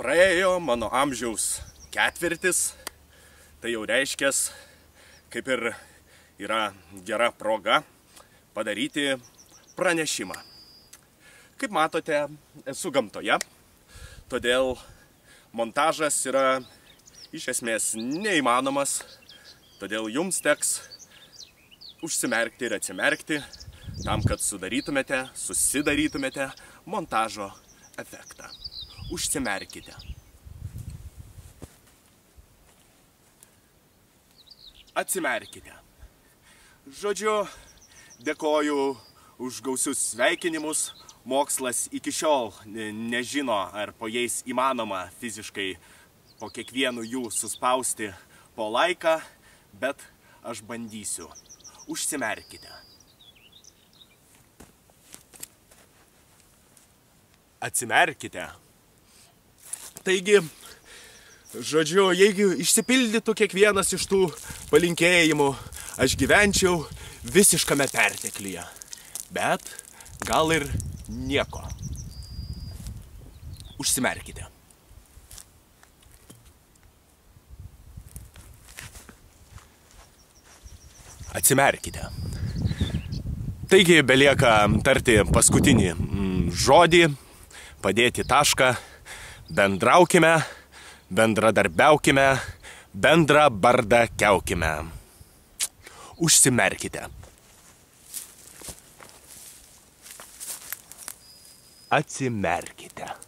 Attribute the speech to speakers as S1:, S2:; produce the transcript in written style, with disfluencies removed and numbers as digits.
S1: Praėjo mano amžiaus ketvirtis, tai jau reiškia, kaip ir yra gera proga padaryti pranešimą. Kaip matote, esu gamtoje, todėl montažas yra iš esmės neįmanomas, todėl jums teks užsimerkti ir atsimerkti tam, kad susidarytumėte montažo efektą. Užsimerkite. Atsimerkite. Žodžiu, dėkoju už gausius sveikinimus. Mokslas iki šiol nežino, ar po jais įmanoma fiziškai po kiekvienu jų suspausti po laiką, bet aš bandysiu. Užsimerkite. Atsimerkite. Taigi, žodžiu, jeigu išsipildytų kiekvienas iš tų palinkėjimų, aš gyvenčiau visiškame perteklyje. Bet gal ir nieko. Užsimerkite. Atsimerkite. Taigi belieka tarti paskutinį žodį, padėti tašką, bendraukime, bendradarbiaukime, bendrabardakiaukime. Užsimerkite. Atsimerkite.